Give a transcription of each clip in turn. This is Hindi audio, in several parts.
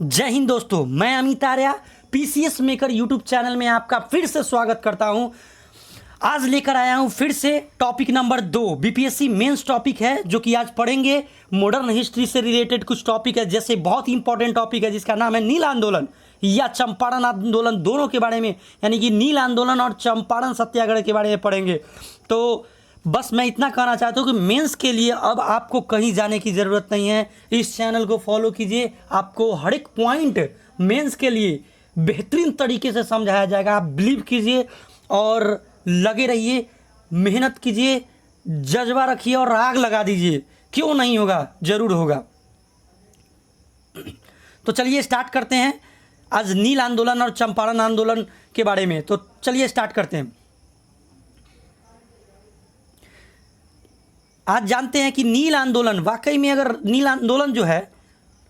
जय हिंद दोस्तों, मैं Amit Arya PCS maker YouTube channel में आपका फिर से स्वागत करता हूं। आज लेकर आया हूं फिर से topic number 2 BPSC mains topic है, जो कि आज पढ़ेंगे। मॉडर्न हिस्ट्री से रिलेटेड कुछ टॉपिक है, जैसे बहुत इंपॉर्टेंट टॉपिक है जिसका नाम है नील आंदोलन या चंपारण आंदोलन, दोनों के बारे में, यानी कि नील आंदोलन और चंपारण सत्याग्रह के बारे में पढ़ेंगे। तो बस मैं इतना कहना चाहता हूँ कि मेंस के लिए अब आपको कहीं जाने की ज़रूरत नहीं है। इस चैनल को फॉलो कीजिए, आपको हर एक पॉइंट मेंस के लिए बेहतरीन तरीके से समझाया जाएगा। आप बिलीव कीजिए और लगे रहिए, मेहनत कीजिए, जज्बा रखिए और आग लगा दीजिए। क्यों नहीं होगा, ज़रूर होगा। तो चलिए स्टार्ट करते हैं आज नील आंदोलन और चंपारण आंदोलन के बारे में। तो चलिए स्टार्ट करते हैं। आज जानते हैं कि नील आंदोलन, वाकई में अगर नील आंदोलन जो है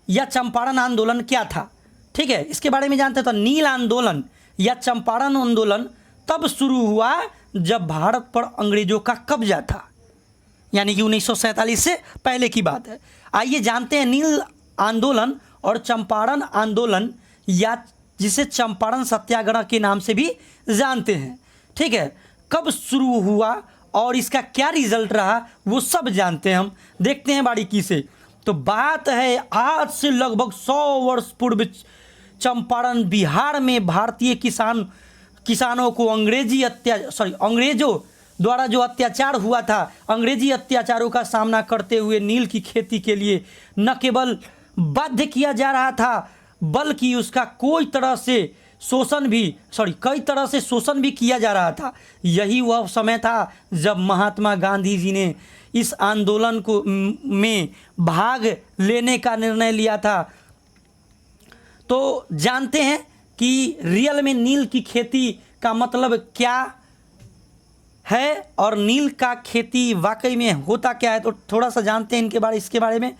या चंपारण आंदोलन क्या था, ठीक है, इसके बारे में जानते हैं। तो नील आंदोलन या चंपारण आंदोलन तब शुरू हुआ जब भारत पर अंग्रेजों का कब्जा था, यानी कि 1947 से पहले की बात है। आइए जानते हैं नील आंदोलन और चंपारण आंदोलन, या जिसे चंपारण सत्याग्रह के नाम से भी जानते हैं, ठीक है, कब शुरू हुआ और इसका क्या रिजल्ट रहा, वो सब जानते हैं। हम देखते हैं बारीकी से। तो बात है आज से लगभग 100 वर्ष पूर्व चंपारण बिहार में भारतीय किसानों को अंग्रेजों द्वारा जो अत्याचार हुआ था, अंग्रेजी अत्याचारों का सामना करते हुए नील की खेती के लिए न केवल बाध्य किया जा रहा था, बल्कि उसका कई तरह से शोषण भी किया जा रहा था। यही वह समय था जब महात्मा गांधी जी ने इस आंदोलन में भाग लेने का निर्णय लिया था। तो जानते हैं कि रियल में नील की खेती का मतलब क्या है और नील का खेती वाकई में होता क्या है। तो थोड़ा सा जानते हैं इसके बारे में।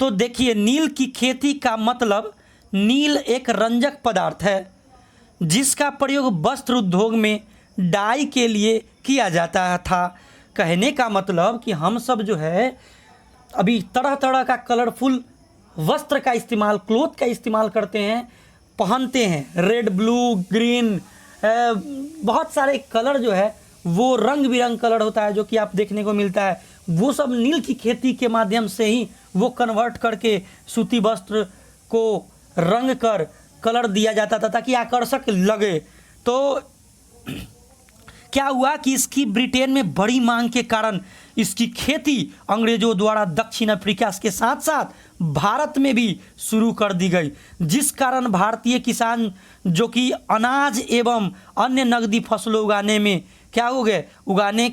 तो देखिए, नील की खेती का मतलब, नील एक रंजक पदार्थ है जिसका प्रयोग वस्त्र उद्योग में डाई के लिए किया जाता था। कहने का मतलब कि हम सब जो है अभी तरह तरह का कलरफुल वस्त्र का इस्तेमाल, क्लोथ का इस्तेमाल करते हैं, पहनते हैं। रेड, ब्लू, ग्रीन, बहुत सारे कलर जो है वो रंग बिरंग कलर होता है जो कि आप देखने को मिलता है। वो सब नील की खेती के माध्यम से ही वो कन्वर्ट करके सूती वस्त्र को रंग कर कलर दिया जाता था ताकि आकर्षक लगे। तो क्या हुआ कि इसकी ब्रिटेन में बड़ी मांग के कारण इसकी खेती अंग्रेजों द्वारा दक्षिण अफ्रीका के साथ साथ भारत में भी शुरू कर दी गई, जिस कारण भारतीय किसान जो कि अनाज एवं अन्य नकदी फसलों उगाने में क्या हो गए, उगाने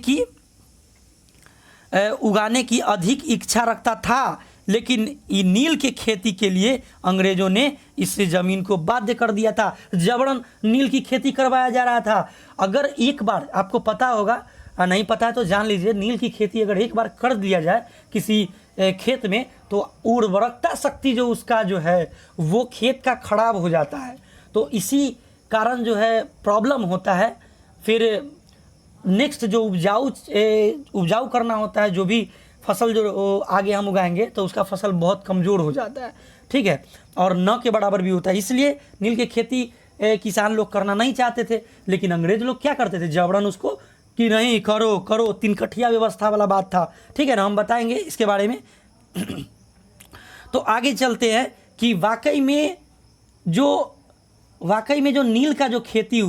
की अधिक इच्छा रखता था। लेकिन नील के खेती के लिए अंग्रेजों ने इससे ज़मीन को बाध्य कर दिया था। जबरन नील की खेती करवाया जा रहा था। अगर एक बार, आपको पता होगा, नहीं पता है तो जान लीजिए, नील की खेती अगर एक बार कर दिया जाए किसी खेत में तो उर्वरकता शक्ति जो उसका जो है वो खेत का खराब हो जाता है। तो इसी कारण जो है प्रॉब्लम होता है। फिर नेक्स्ट जो उपजाऊ करना होता है, जो भी फसल जो आगे हम उगाएंगे तो उसका फसल बहुत कमज़ोर हो जाता है, ठीक है, और न के बराबर भी होता है। इसलिए नील की खेती किसान लोग करना नहीं चाहते थे। लेकिन अंग्रेज लोग क्या करते थे, जबरन उसको कि नहीं करो, तिनकठिया व्यवस्था वाला बात था, ठीक है ना, हम बताएंगे इसके बारे में। तो आगे चलते हैं कि वाकई में जो नील का जो खेती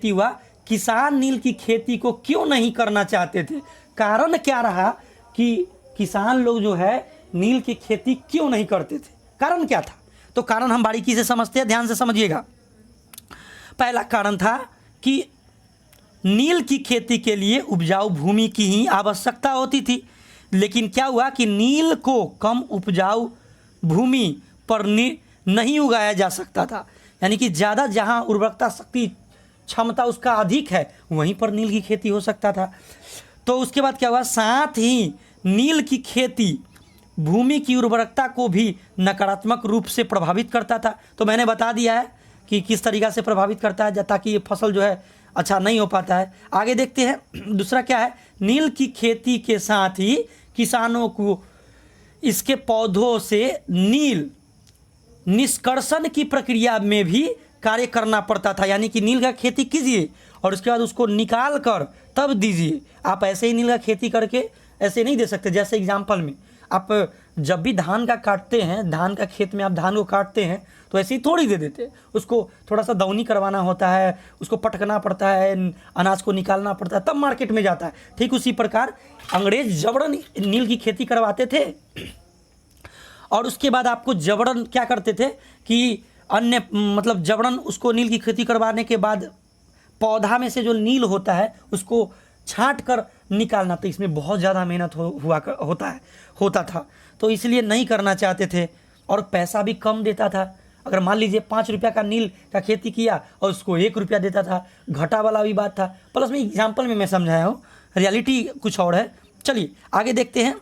हुआ, किसान नील की खेती को क्यों नहीं करना चाहते थे। कारण क्या रहा कि किसान लोग जो है नील की खेती क्यों नहीं करते थे, कारण क्या था। तो कारण हम बारीकी से समझते हैं, ध्यान से समझिएगा। पहला कारण था कि नील की खेती के लिए उपजाऊ भूमि की ही आवश्यकता होती थी। लेकिन क्या हुआ कि नील को कम उपजाऊ भूमि पर नहीं उगाया जा सकता था, यानी कि ज़्यादा जहाँ उर्वरकता शक्ति क्षमता उसका अधिक है वहीं पर नील की खेती हो सकता था। तो उसके बाद क्या हुआ, साथ ही नील की खेती भूमि की उर्वरकता को भी नकारात्मक रूप से प्रभावित करता था। तो मैंने बता दिया है कि किस तरीक़ा से प्रभावित करता है, ताकि ये फसल जो है अच्छा नहीं हो पाता है। आगे देखते हैं। दूसरा क्या है, नील की खेती के साथ ही किसानों को इसके पौधों से नील निष्कर्षण की प्रक्रिया में भी कार्य करना पड़ता था। यानी कि नील का खेती कीजिए और उसके बाद उसको निकाल कर तब दीजिए। आप ऐसे ही नील का खेती करके ऐसे नहीं दे सकते। जैसे एग्जाम्पल में आप जब भी धान का काटते हैं, धान का खेत में आप धान को काटते हैं तो ऐसे ही थोड़ी दे देते, उसको थोड़ा सा दौनी करवाना होता है, उसको पटकना पड़ता है, अनाज को निकालना पड़ता है, तब मार्केट में जाता है। ठीक उसी प्रकार अंग्रेज जबरन नील की खेती करवाते थे और उसके बाद आपको जबरन क्या करते थे कि अन्य मतलब जबरन उसको नील की खेती करवाने के बाद पौधा में से जो नील होता है उसको छांट कर निकालना, तो इसमें बहुत ज़्यादा मेहनत होता था। तो इसलिए नहीं करना चाहते थे और पैसा भी कम देता था। अगर मान लीजिए 5 रुपया का नील का खेती किया और उसको 1 रुपया देता था, घाटा वाला भी बात था। प्लस में एग्जाम्पल में मैं समझाया हूँ, रियलिटी कुछ और है। चलिए आगे देखते हैं।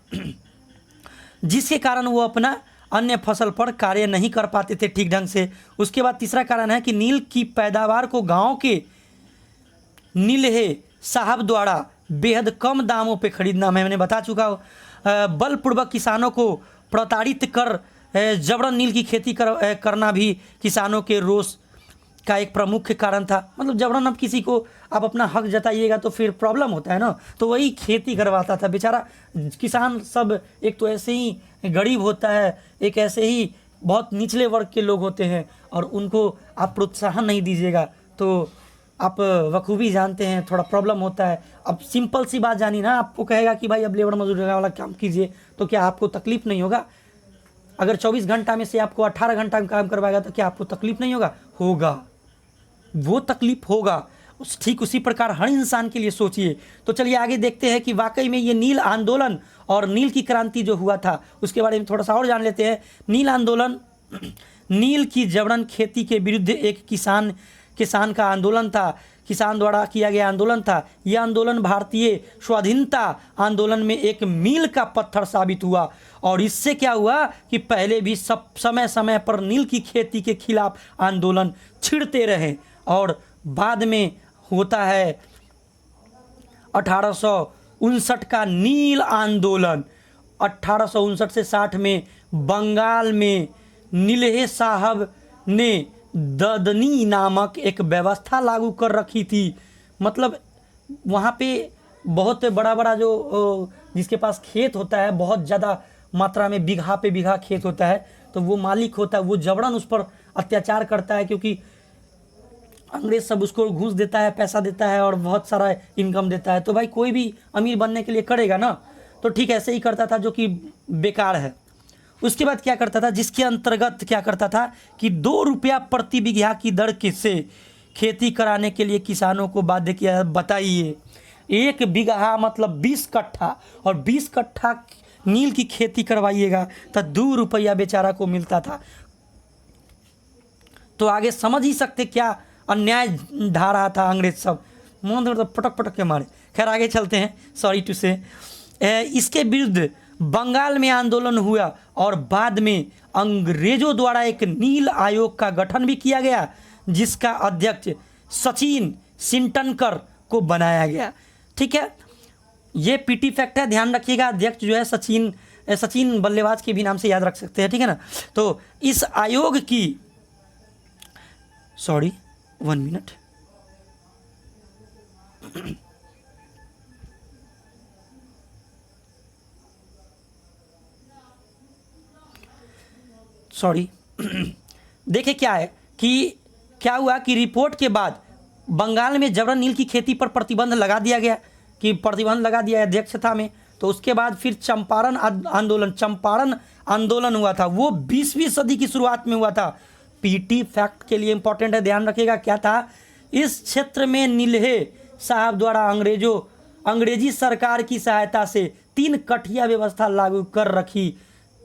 जिसके कारण वो अपना अन्य फसल पर कार्य नहीं कर पाते थे ठीक ढंग से। उसके बाद तीसरा कारण है कि नील की पैदावार को गांव के नीलहे साहब द्वारा बेहद कम दामों पे खरीदना, मैंने बता चुका हूँ। बलपूर्वक किसानों को प्रताड़ित कर जबरन नील की खेती करना भी किसानों के रोष का एक प्रमुख कारण था। मतलब जबरन अब किसी को आप अपना हक जताइएगा तो फिर प्रॉब्लम होता है ना, तो वही खेती करवाता था। बेचारा किसान सब एक तो ऐसे ही गरीब होता है, एक ऐसे ही बहुत निचले वर्ग के लोग होते हैं और उनको आप प्रोत्साहन नहीं दीजिएगा तो आप बखूबी जानते हैं थोड़ा प्रॉब्लम होता है। अब सिंपल सी बात जानी ना, आपको कहेगा कि भाई अब लेबर मजदूरी वाला काम कीजिए तो क्या आपको तकलीफ नहीं होगा? अगर 24 घंटा में से आपको 18 घंटा में काम करवाएगा तो क्या आपको तकलीफ नहीं होगा? होगा, वो तकलीफ होगा। ठीक उसी प्रकार हर इंसान के लिए सोचिए। तो चलिए आगे देखते हैं कि वाकई में ये नील आंदोलन और नील की क्रांति जो हुआ था उसके बारे में थोड़ा सा और जान लेते हैं। नील आंदोलन नील की जबरन खेती के विरुद्ध एक किसान का आंदोलन था, किसान द्वारा किया गया आंदोलन था। यह आंदोलन भारतीय स्वाधीनता आंदोलन में एक मील का पत्थर साबित हुआ और इससे क्या हुआ कि पहले भी सब समय समय पर नील की खेती के खिलाफ आंदोलन छिड़ते रहे और बाद में होता है 1859 का नील आंदोलन। 1859 से 60 में बंगाल में नीलहे साहब ने ददनी नामक एक व्यवस्था लागू कर रखी थी। मतलब वहाँ पे बहुत बड़ा बड़ा जो जिसके पास खेत होता है, बहुत ज़्यादा मात्रा में बीघा पे बीघा खेत होता है, तो वो मालिक होता है, वो जबरन उस पर अत्याचार करता है क्योंकि अंग्रेज सब उसको घूस देता है, पैसा देता है और बहुत सारा इनकम देता है। तो भाई कोई भी अमीर बनने के लिए करेगा ना, तो ठीक ऐसे ही करता था जो कि बेकार है। उसके बाद क्या करता था, जिसके अंतर्गत क्या करता था कि 2 रुपया प्रति बीघा की दर से खेती कराने के लिए किसानों को बाध्य किया। बताइए, 1 बीघा मतलब 20 कट्ठा और 20 कट्ठा नील की खेती करवाइएगा तो 2 रुपया बेचारा को मिलता था। तो आगे समझ ही सकते क्या अन्याय ढा रहा था अंग्रेज सब, मतलब पटक पटक के मारे। खैर आगे चलते हैं, सॉरी टू से। इसके विरुद्ध बंगाल में आंदोलन हुआ और बाद में अंग्रेजों द्वारा एक नील आयोग का गठन भी किया गया जिसका अध्यक्ष सचिन सिंटनकर को बनाया गया। ठीक है, ये पीटी फैक्ट है, ध्यान रखिएगा। अध्यक्ष जो है सचिन बल्लेबाज के भी नाम से याद रख सकते हैं, ठीक है ना। तो इस आयोग की 1 मिनट देखिए क्या है कि क्या हुआ कि रिपोर्ट के बाद बंगाल में जबरन नील की खेती पर प्रतिबंध लगा दिया गया अध्यक्षता में। तो उसके बाद फिर चंपारण आंदोलन हुआ था, वो 20वीं सदी की शुरुआत में हुआ था। पीटी फैक्ट के लिए इंपॉर्टेंट है, ध्यान रखिएगा। क्या था, इस क्षेत्र में नीलहे साहब द्वारा अंग्रेजी सरकार की सहायता से 3 कठिया व्यवस्था लागू कर रखी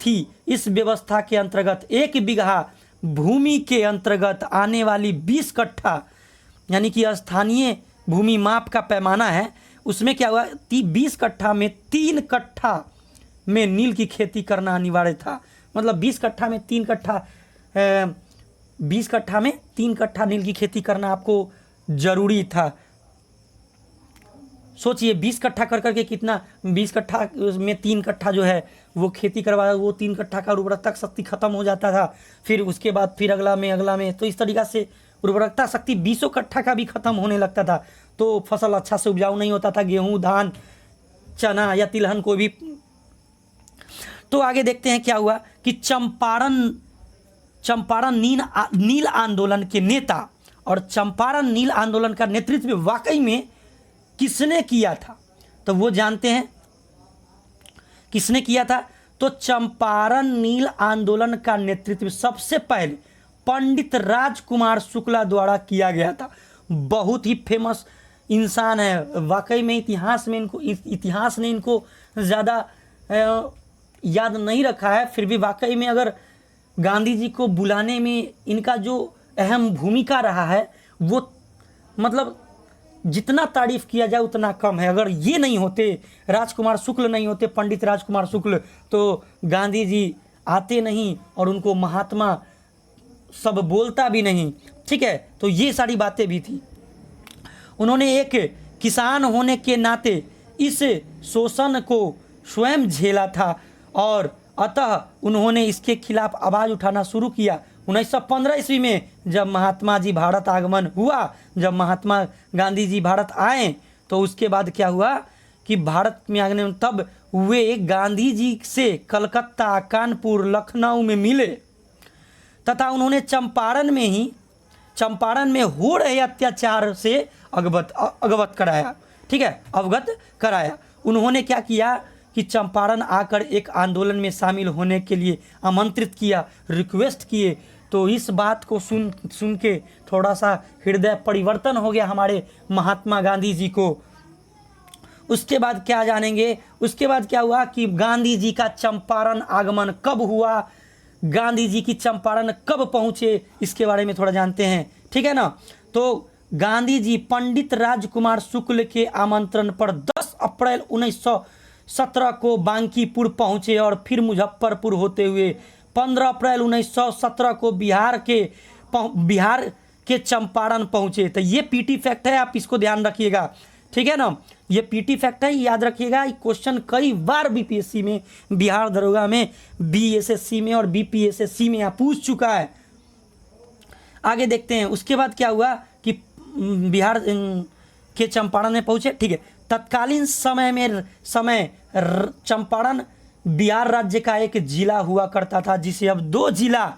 थी। इस व्यवस्था के अंतर्गत 1 बीघा भूमि के अंतर्गत आने वाली 20 कट्ठा यानी कि स्थानीय भूमि माप का पैमाना है, उसमें क्या हुआ 20 कट्ठा में 3 कट्ठा में नील की खेती करना अनिवार्य था। मतलब 20 कट्ठा में 3 कट्ठा नील की खेती करना आपको जरूरी था। सोचिए 20 कट्ठा कर करके कितना, 20 कट्ठा में 3 कट्ठा जो है वो खेती करवाया, वो 3 कट्ठा का उर्वरकता शक्ति खत्म हो जाता था। फिर उसके बाद फिर अगला में, तो इस तरीक़ा से उर्वरकता शक्ति 20 कट्ठा का भी खत्म होने लगता था, तो फसल अच्छा से उपजाऊ नहीं होता था, गेहूँ, धान, चना या तिलहन को भी। तो आगे देखते हैं क्या हुआ कि चंपारण नील आंदोलन के नेता और चंपारण नील आंदोलन का नेतृत्व वाकई में किसने किया था, तो वो जानते हैं किसने किया था। तो चंपारण नील आंदोलन का नेतृत्व सबसे पहले पंडित राजकुमार शुक्ला द्वारा किया गया था। बहुत ही फेमस इंसान है, वाकई में इतिहास ने इनको ज़्यादा याद नहीं रखा है, फिर भी वाकई में अगर गांधी जी को बुलाने में इनका जो अहम भूमिका रहा है वो मतलब जितना तारीफ किया जाए उतना कम है। अगर ये नहीं होते, राजकुमार शुक्ल नहीं होते, पंडित राजकुमार शुक्ल, तो गांधी जी आते नहीं और उनको महात्मा सब बोलता भी नहीं। ठीक है, तो ये सारी बातें भी थी। उन्होंने एक किसान होने के नाते इस शोषण को स्वयं झेला था और अतः उन्होंने इसके खिलाफ आवाज़ उठाना शुरू किया। 1915 ईस्वी में जब महात्मा जी भारत आगमन हुआ, जब महात्मा गांधी जी भारत आए, तो उसके बाद क्या हुआ कि भारत में आने तब वे गांधी जी से कलकत्ता, कानपुर, लखनऊ में मिले तथा उन्होंने चंपारण में हो रहे अत्याचार से अवगत कराया। ठीक है, अवगत कराया। उन्होंने क्या किया कि चंपारण आकर एक आंदोलन में शामिल होने के लिए आमंत्रित किया, रिक्वेस्ट किए। तो इस बात को सुन के थोड़ा सा हृदय परिवर्तन हो गया हमारे महात्मा गांधी जी को। उसके बाद क्या जानेंगे, उसके बाद क्या हुआ कि गांधी जी का चंपारण आगमन कब हुआ, गांधी जी की चंपारण कब पहुँचे, इसके बारे में थोड़ा जानते हैं। ठीक है ना। तो गांधी जी पंडित राजकुमार शुक्ल के आमंत्रण पर 10 अप्रैल 1917 को बांकीपुर पहुँचे और फिर मुजफ्फरपुर होते हुए 15 अप्रैल 1917 को बिहार के चंपारण पहुँचे। तो ये पीटी फैक्ट है, आप इसको ध्यान रखिएगा। ठीक है ना, ये पीटी फैक्ट है, याद रखिएगा। क्वेश्चन कई बार बीपीएससी में, बिहार दरोगा में, बीएसएससी में और बीपीएसएससी में पूछ चुका है। आगे देखते हैं उसके बाद क्या हुआ कि बिहार के चंपारण में पहुँचे। ठीक है, तत्कालीन समय चंपारण बिहार राज्य का एक जिला हुआ करता था, जिसे अब 2 जिला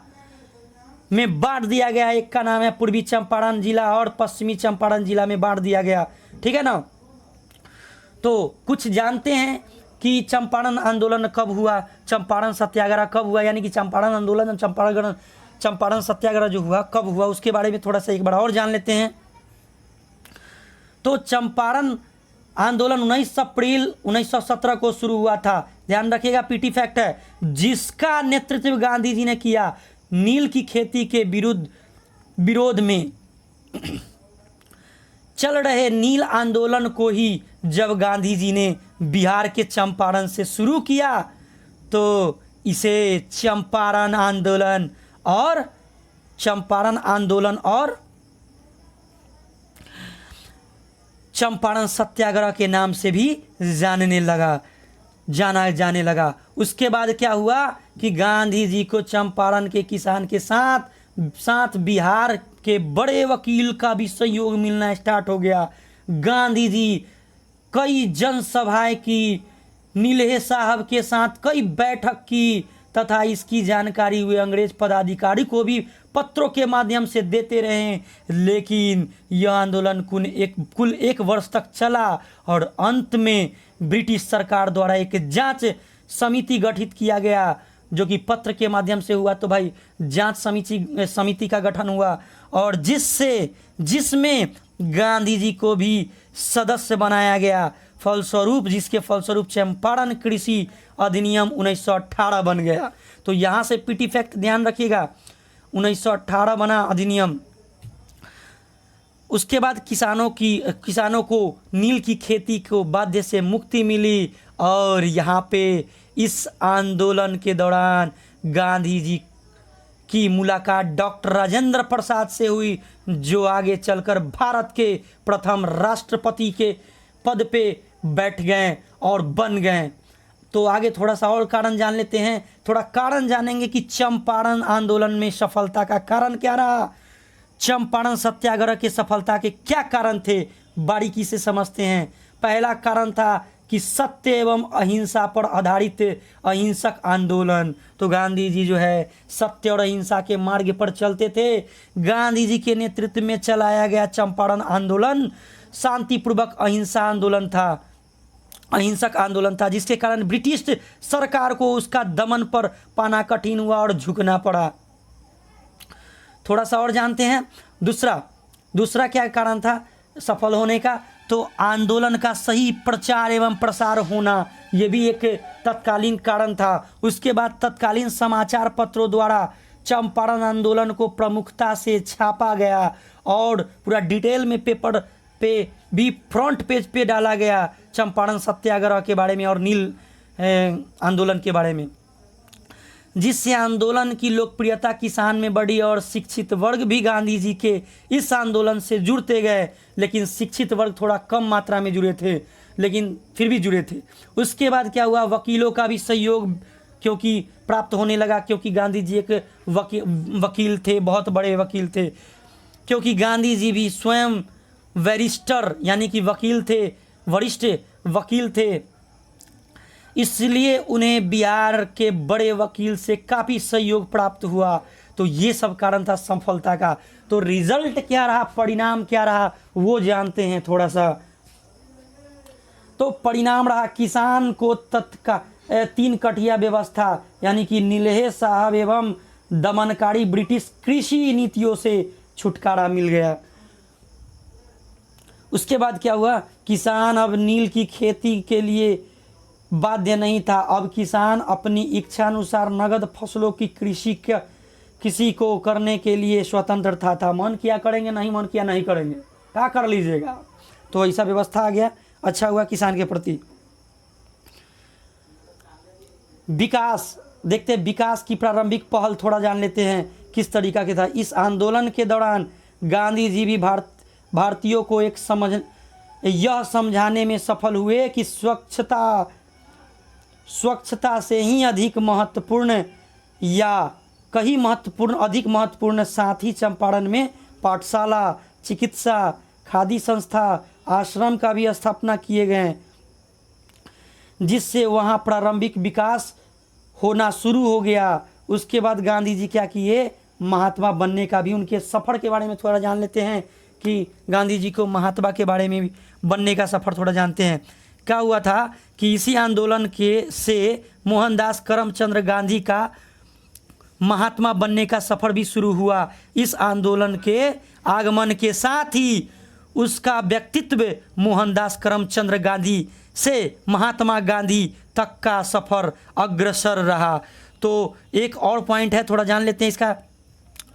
में बांट दिया गया। एक का नाम है पूर्वी चंपारण जिला और पश्चिमी चंपारण जिला में बांट दिया गया। ठीक है ना। तो कुछ जानते हैं कि चंपारण आंदोलन कब हुआ, चंपारण सत्याग्रह कब हुआ, यानी कि चंपारण आंदोलन, चंपारण सत्याग्रह जो हुआ कब हुआ, उसके बारे में थोड़ा सा एक बार और जान लेते हैं। तो चंपारण आंदोलन 19 अप्रैल 1917 को शुरू हुआ था। ध्यान रखिएगा, पीटी फैक्ट है। जिसका नेतृत्व गांधी जी ने किया नील की खेती के विरोध में चल रहे नील आंदोलन को ही जब गांधी जी ने बिहार के चंपारण से शुरू किया तो इसे चंपारण आंदोलन और चंपारण सत्याग्रह के नाम से भी जाना जाने लगा। उसके बाद क्या हुआ कि गांधी जी को चंपारण के किसान के साथ बिहार के बड़े वकील का भी सहयोग मिलना स्टार्ट हो गया। गांधी जी कई जनसभाएं की, नीलहे साहब के साथ कई बैठक की तथा इसकी जानकारी हुए अंग्रेज पदाधिकारी को भी पत्रों के माध्यम से देते रहे। लेकिन यह आंदोलन कुल एक वर्ष तक चला और अंत में ब्रिटिश सरकार द्वारा एक जांच समिति गठित किया गया, जो कि पत्र के माध्यम से हुआ। तो भाई जांच समिति का गठन हुआ और जिसमें गांधी जी को भी सदस्य बनाया गया, जिसके फलस्वरूप चंपारण कृषि अधिनियम 1918 बन गया। तो यहाँ से पीटी फैक्ट ध्यान रखिएगा, 1918 बना अधिनियम। उसके बाद किसानों को नील की खेती को बाध्य से मुक्ति मिली और यहाँ पे इस आंदोलन के दौरान गांधी जी की मुलाकात डॉक्टर राजेंद्र प्रसाद से हुई, जो आगे चलकर भारत के प्रथम राष्ट्रपति के पद पे बैठ गए और बन गए। तो आगे थोड़ा सा और कारण जान लेते हैं, थोड़ा कारण जानेंगे कि चंपारण आंदोलन में सफलता का कारण क्या रहा। चंपारण सत्याग्रह के सफलता के क्या कारण थे, बारीकी से समझते हैं। पहला कारण था कि सत्य एवं अहिंसा पर आधारित अहिंसक आंदोलन। तो गांधी जी जो है सत्य और अहिंसा के मार्ग पर चलते थे। गांधी जी के नेतृत्व में चलाया गया चंपारण आंदोलन शांतिपूर्वक अहिंसक आंदोलन था, जिसके कारण ब्रिटिश सरकार को उसका दमन पर पाना कठिन हुआ और झुकना पड़ा। थोड़ा सा और जानते हैं। दूसरा क्या कारण था सफल होने का, तो आंदोलन का सही प्रचार एवं प्रसार होना, ये भी एक तत्कालीन कारण था। उसके बाद तत्कालीन समाचार पत्रों द्वारा चंपारण आंदोलन को प्रमुखता से छापा गया और पूरा डिटेल में पेपर पे भी फ्रंट पेज पे डाला गया चंपारण सत्याग्रह के बारे में और नील आंदोलन के बारे में, जिससे आंदोलन की लोकप्रियता किसान में बढ़ी और शिक्षित वर्ग भी गांधी जी के इस आंदोलन से जुड़ते गए। लेकिन शिक्षित वर्ग थोड़ा कम मात्रा में जुड़े थे, लेकिन फिर भी जुड़े थे। उसके बाद क्या हुआ, वकीलों का भी सहयोग क्योंकि प्राप्त होने लगा, क्योंकि गांधी जी एक वकील थे, बहुत बड़े वकील थे। क्योंकि गांधी जी भी स्वयं बैरिस्टर यानी कि वकील थे, वरिष्ठ वकील थे, इसलिए उन्हें बिहार के बड़े वकील से काफ़ी सहयोग प्राप्त हुआ। तो ये सब कारण था सफलता का। तो रिजल्ट क्या रहा, परिणाम क्या रहा, वो जानते हैं थोड़ा सा। तो परिणाम रहा किसान को 3 कठिया व्यवस्था यानी कि नीलहे साहब एवं दमनकारी ब्रिटिश कृषि नीतियों से छुटकारा मिल गया। उसके बाद क्या हुआ, किसान अब नील की खेती के लिए बाध्य नहीं था। अब किसान अपनी इच्छानुसार नगद फसलों की कृषि किसी को करने के लिए स्वतंत्र था। मन किया करेंगे, नहीं मन किया नहीं करेंगे, क्या कर लीजिएगा। तो ऐसा व्यवस्था आ गया, अच्छा हुआ किसान के प्रति। विकास देखते हैं, विकास की प्रारंभिक पहल थोड़ा जान लेते हैं किस तरीका के था। इस आंदोलन के दौरान गांधी जी भी भारतीयों को यह समझाने में सफल हुए कि स्वच्छता से ही अधिक महत्वपूर्ण अधिक महत्वपूर्ण साथ ही चंपारण में पाठशाला, चिकित्सा, खादी संस्था, आश्रम का भी स्थापना किए गए, जिससे वहाँ प्रारंभिक विकास होना शुरू हो गया। उसके बाद गांधी जी क्या किए, महात्मा बनने का भी उनके सफ़र के बारे में थोड़ा जान लेते हैं कि गांधी जी को महात्मा के बारे में भी बनने का सफ़र थोड़ा जानते हैं। क्या हुआ था कि इसी आंदोलन से मोहनदास करमचंद गांधी का महात्मा बनने का सफ़र भी शुरू हुआ। इस आंदोलन के आगमन के साथ ही उसका व्यक्तित्व मोहनदास करमचंद गांधी से महात्मा गांधी तक का सफ़र अग्रसर रहा। तो एक और पॉइंट है, थोड़ा जान लेते हैं इसका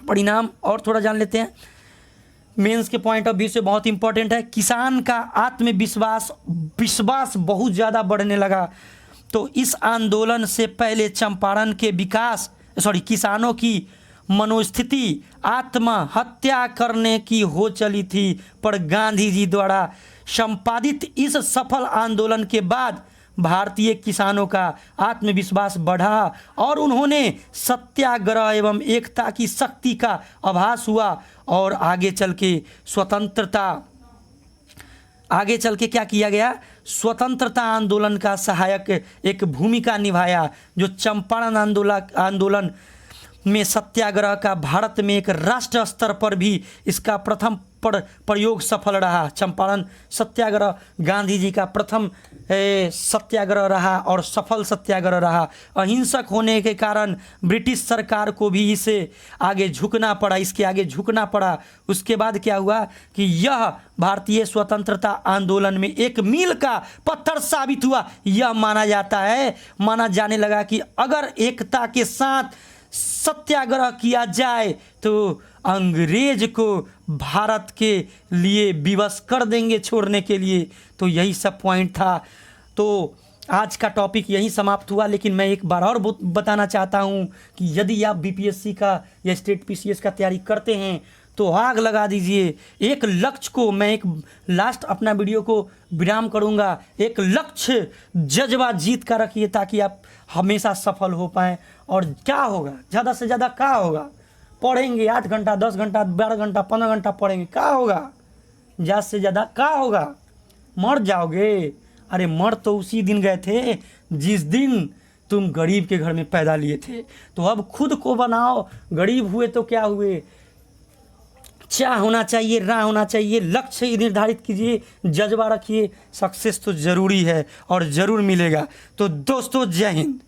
परिणाम और थोड़ा जान लेते हैं। मेंस के पॉइंट ऑफ व्यू से बहुत इंपॉर्टेंट है। किसान का आत्मविश्वास बहुत ज़्यादा बढ़ने लगा। तो इस आंदोलन से पहले चंपारण के किसानों की मनोस्थिति आत्महत्या करने की हो चली थी, पर गांधी जी द्वारा संपादित इस सफल आंदोलन के बाद भारतीय किसानों का आत्मविश्वास बढ़ा और उन्होंने सत्याग्रह एवं एकता की शक्ति का आभास हुआ और आगे चल के क्या किया गया, स्वतंत्रता आंदोलन का सहायक एक भूमिका निभाया। जो चंपारण आंदोलन में सत्याग्रह का भारत में एक राष्ट्र स्तर पर भी इसका प्रथम प्रयोग सफल रहा। चंपारण सत्याग्रह गांधी जी का प्रथम सत्याग्रह रहा और सफल सत्याग्रह रहा। अहिंसक होने के कारण ब्रिटिश सरकार को भी इसके आगे झुकना पड़ा। उसके बाद क्या हुआ कि यह भारतीय स्वतंत्रता आंदोलन में एक मील का पत्थर साबित हुआ। यह माना जाने लगा कि अगर एकता के साथ सत्याग्रह किया जाए तो अंग्रेज को भारत के लिए विवश कर देंगे छोड़ने के लिए। तो यही सब पॉइंट था। तो आज का टॉपिक यहीं समाप्त हुआ, लेकिन मैं एक बार और बताना चाहता हूँ कि यदि आप बीपीएससी का या स्टेट पीसीएस का तैयारी करते हैं तो आग लगा दीजिए। एक लक्ष्य को, मैं एक लास्ट अपना वीडियो को विराम करूंगा, एक लक्ष्य जज्बा जीत का रखिए ताकि आप हमेशा सफल हो पाएँ। और क्या होगा, ज़्यादा से ज़्यादा क्या होगा, पढ़ेंगे 8 घंटा 10 घंटा 12 घंटा 15 घंटा पढ़ेंगे, क्या होगा, ज़्यादा से ज़्यादा क्या होगा, मर जाओगे। अरे मर तो उसी दिन गए थे जिस दिन तुम गरीब के घर में पैदा लिए थे। तो अब खुद को बनाओ, गरीब हुए तो क्या हुए, चाह होना चाहिए, राह होना चाहिए, लक्ष्य निर्धारित कीजिए, जज्बा रखिए, सक्सेस तो ज़रूरी है और ज़रूर मिलेगा। तो दोस्तों जय हिंद।